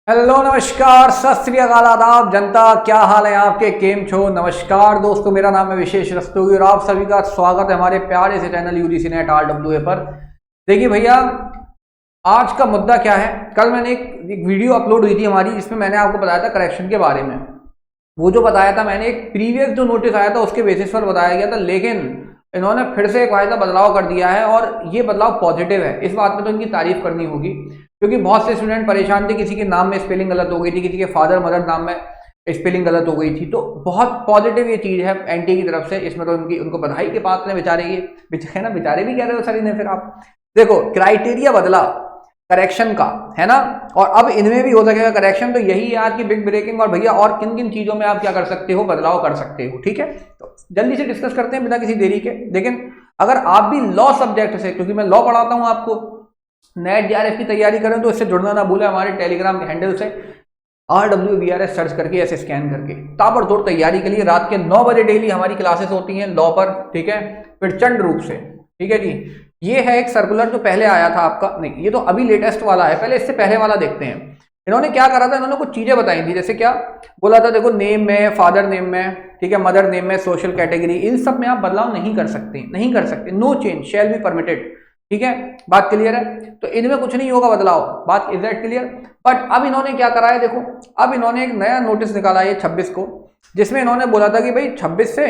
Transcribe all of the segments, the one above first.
Hello नमस्कार सत श्री अकाल आदाब जनता, क्या हाल है आपके, केम छो। नमस्कार दोस्तों, मेरा नाम है विशेष रस्तोगी और आप सभी का स्वागत है हमारे प्यारे से चैनल यूजीसी नेट RWA पर। देखिए भैया, आज का मुद्दा क्या है। कल मैंने एक वीडियो अपलोड हुई थी हमारी, जिसमें मैंने आपको बताया था करेक्शन के बारे में। वो जो बताया था मैंने, एक प्रीवियस जो नोटिस आया था उसके बेसिस पर बताया गया था, लेकिन इन्होंने फिर से एक वायदा बदलाव कर दिया है और ये बदलाव पॉजिटिव है। इस बात में तो इनकी तारीफ करनी होगी, क्योंकि बहुत से स्टूडेंट परेशान थे, किसी के नाम में स्पेलिंग गलत हो गई थी, किसी के फादर मदर नाम में स्पेलिंग गलत हो गई थी। तो बहुत पॉजिटिव ये चीज़ है एनटीए की तरफ से। इसमें तो उनको बधाई के पात्र हैं बेचारे। ये है ना, बेचारे भी कह रहे हो सर इन्हें। फिर आप देखो, क्राइटेरिया बदला करेक्शन का, है ना, और अब इनमें भी हो सकेगा करेक्शन। तो यही है आज की बिग ब्रेकिंग। और भैया और किन किन चीज़ों में आप क्या कर सकते हो, बदलाव कर सकते हो, ठीक है। तो जल्दी से डिस्कस करते हैं बिना किसी देरी के। लेकिन अगर आप भी लॉ सब्जेक्ट से, क्योंकि मैं लॉ पढ़ाता हूं आपको, नेट JRF की तैयारी करें तो इससे जुड़ना ना भूलें हमारे टेलीग्राम हैंडल से RWBRS सर्च करके, ऐसे स्कैन करके ताबड़तोड़ तैयारी के लिए। रात के 9 बजे डेली हमारी क्लासेस होती हैं लॉ पर, ठीक है, प्रचंड रूप से, ठीक है जी। ये है एक सर्कुलर जो पहले आया था आपका, नहीं ये तो अभी लेटेस्ट वाला है, पहले इससे पहले वाला देखते हैं। इन्होंने क्या करा था, इन्होंने कुछ चीजें बताई थी। जैसे क्या बोला था, देखो नेम में, फादर नेम में, ठीक है, मदर नेम में, सोशल कैटेगरी, इन सब में आप बदलाव नहीं कर सकते। No change shall be permitted, ठीक है, बात क्लियर है। तो इनमें कुछ नहीं होगा बदलाव, बात इज दैट क्लियर। बट अब इन्होंने क्या करा है, देखो अब इन्होंने एक नया नोटिस निकाला है 26 को, जिसमें इन्होंने बोला था कि भाई 26 से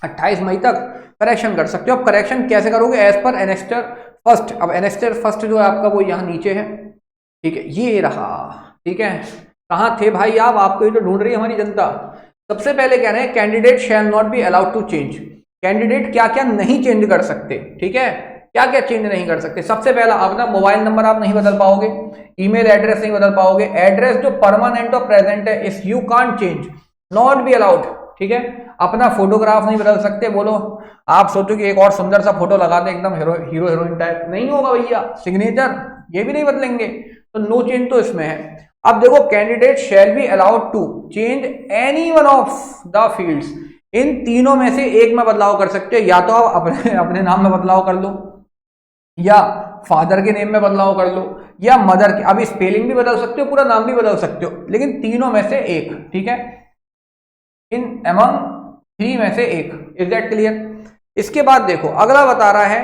28 मई तक करेक्शन कर सकते हो। अब करेक्शन कैसे करोगे, एज पर एनेक्स्टर फर्स्ट। अब एनेक्स्टर फर्स्ट जो है आपका वो यहाँ नीचे है, ठीक है, ये रहा, ठीक है। कहाँ थे भाई आप, आपको ही तो ढूंढ रही है हमारी जनता। सबसे पहले कह रहे हैं candidate shall not be allowed to change. Candidate क्या क्या नहीं चेंज कर सकते, ठीक है, क्या क्या चेंज नहीं कर सकते। सबसे पहला, अपना मोबाइल नंबर आप नहीं बदल पाओगे, ईमेल एड्रेस नहीं बदल पाओगे, एड्रेस जो परमानेंट और प्रेजेंट है इस you can't change, not be allowed, ठीक है। अपना फोटोग्राफ नहीं बदल सकते। बोलो आप सोचो कि एक और सुंदर सा फोटो लगा दे एकदम हीरो हीरोइन टाइप, नहीं होगा भैया। सिग्नेचर ये भी नहीं बदलेंगे, तो नो चेंज तो इसमें है। अब देखो, candidate shall be allowed to change any one of the fields. इन तीनों में से एक में बदलाव कर सकते हो, या तो आप अपने नाम में बदलाव कर लो, या फादर के नेम में बदलाव कर लो, या मदर के। अब स्पेलिंग भी बदल सकते हो, पूरा नाम भी बदल सकते हो, लेकिन तीनों में से एक, ठीक है, इन अमंग 3 में से एक। Is that clear. इसके बाद देखो अगला बता रहा है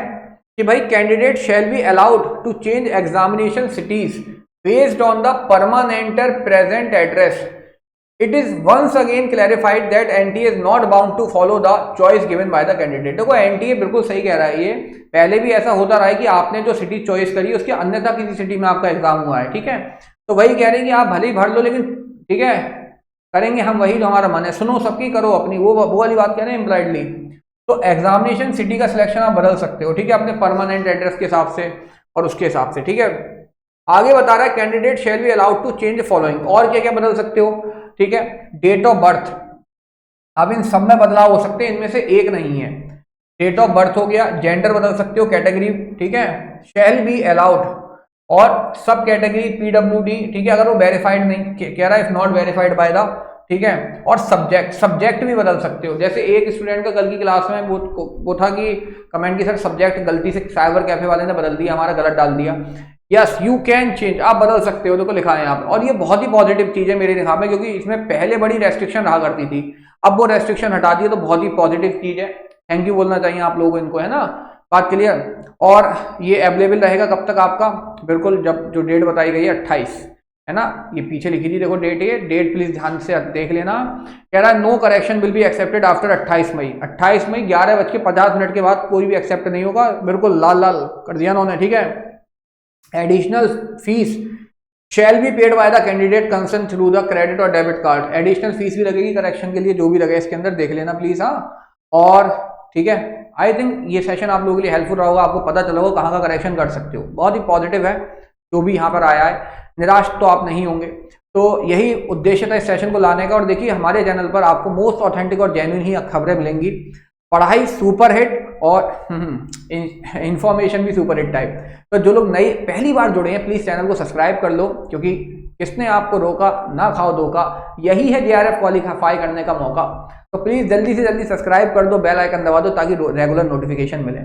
कि भाई candidate shall be allowed to change examination cities based on the permanent present address. It is once again clarified that NTA is not bound to follow the choice given by the candidate। देखो NTA बिल्कुल सही कह रहा है, ये पहले भी ऐसा होता रहा है कि आपने जो सिटी चॉइस करी उसके अन्यथा किसी सिटी में आपका एग्जाम हुआ है, ठीक है। तो वही कह रहे हैं कि आप भले ही भर लो, लेकिन ठीक है करेंगे हम वही जो हमारा मन है। सुनो सबकी, करो अपनी, वो वाली बात कह रहे हैं इम्प्लाइडली। तो एग्जामिनेशन सिटी का सिलेक्शन आप बदल सकते हो, ठीक है, अपने परमानेंट एड्रेस के हिसाब से और उसके हिसाब से, ठीक है। आगे बता रहा है candidate shall be allowed to change following. और क्या क्या बदल सकते हो, ठीक है, डेट ऑफ बर्थ। अब इन सब में बदलाव हो सकते हैं, इनमें से एक नहीं है। डेट ऑफ बर्थ हो गया, जेंडर बदल सकते हो, कैटेगरी, ठीक है, शैल बी अलाउड, और सब कैटेगरी PWD, ठीक है, अगर वो वेरीफाइड नहीं कह रहा है, if not verified by the, ठीक है। और सब्जेक्ट भी बदल सकते हो। जैसे एक स्टूडेंट का कल की क्लास में वो था कि कमेंट की सर सब्जेक्ट गलती से साइबर कैफे वाले ने बदल दिया, हमारा गलत डाल दिया। यस यू कैन चेंज, आप बदल सकते हो, देखो लिखा है यहाँ पे। और ये बहुत ही पॉजिटिव चीज है मेरे हिसाब में, क्योंकि इसमें पहले बड़ी रेस्ट्रिक्शन रहा करती थी, अब वो रेस्ट्रिक्शन हटा दी है, तो बहुत ही पॉजिटिव चीज है। थैंक यू बोलना चाहिए आप लोगों को इनको, है ना, बात क्लियर। और ये अवेलेबल रहेगा कब तक आपका, बिल्कुल जब जो डेट बताई गई है 28, है ना, ये पीछे लिखी थी देखो डेट, ये डेट प्लीज ध्यान से देख लेना। कह रहा है no correction will be accepted after 28 May. 28 मई 11:50 के बाद कोई भी एक्सेप्ट नहीं होगा। बिल्कुल लाल लाल कर दिया उन्होंने, ठीक है। Additional fees shall be paid by the candidate concern through the credit और डेबिट कार्ड। एडिशनल फीस भी लगेगी करेक्शन के लिए, जो भी लगे इसके अंदर देख लेना प्लीज, हाँ। और ठीक है, आई थिंक ये सेशन आप लोगों के लिए हेल्पफुल रहा होगा, आपको पता चला होगा कहाँ का करेक्शन कर सकते हो। बहुत ही पॉजिटिव है जो भी यहाँ पर आया है, निराश तो आप नहीं होंगे। तो यही उद्देश्य था इस सेशन को लाने का। और देखिए हमारे चैनल पर आपको मोस्ट ऑथेंटिक और जेन्युइन ही खबरें मिलेंगी, पढ़ाई सुपर हिट और इंफॉर्मेशन भी सुपर हिट टाइप। तो जो लोग नए पहली बार जुड़े हैं प्लीज चैनल को सब्सक्राइब कर लो, क्योंकि किसने आपको रोका, ना खाओ धोखा, यही है JRF क्वालिफाई करने का मौका। तो प्लीज जल्दी से जल्दी सब्सक्राइब कर दो, बेल आइकन दबा दो, ताकि रेगुलर नोटिफिकेशन मिले।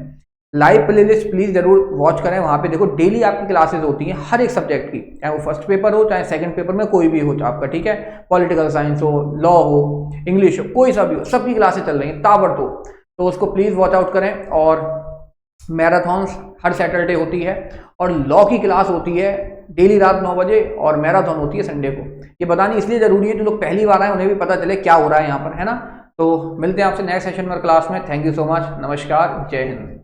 लाइव प्लेलिस्ट प्लीज जरूर वॉच करें, वहां पे देखो डेली आपकी क्लासेस होती हैं हर एक सब्जेक्ट की, चाहे वो फर्स्ट पेपर हो चाहे सेकंड पेपर में कोई भी हो आपका, ठीक है, पॉलिटिकल साइंस हो, लॉ हो, इंग्लिश हो, कोई सा भी हो, सबकी क्लासेस चल रही हैं ताबड़तोड़, तो उसको प्लीज वॉच आउट करें। और मैराथॉन्स हर सैटरडे होती है, और लॉ की क्लास होती है डेली रात 9 बजे, और मैराथन होती है संडे को। ये बतानी इसलिए जरूरी है जो लोग पहली बार आए उन्हें भी पता चले क्या हो रहा है यहाँ पर, है ना। तो मिलते हैं आपसे नेक्स्ट सेशन में क्लास में। थैंक यू सो मच, नमस्कार, जय हिंद।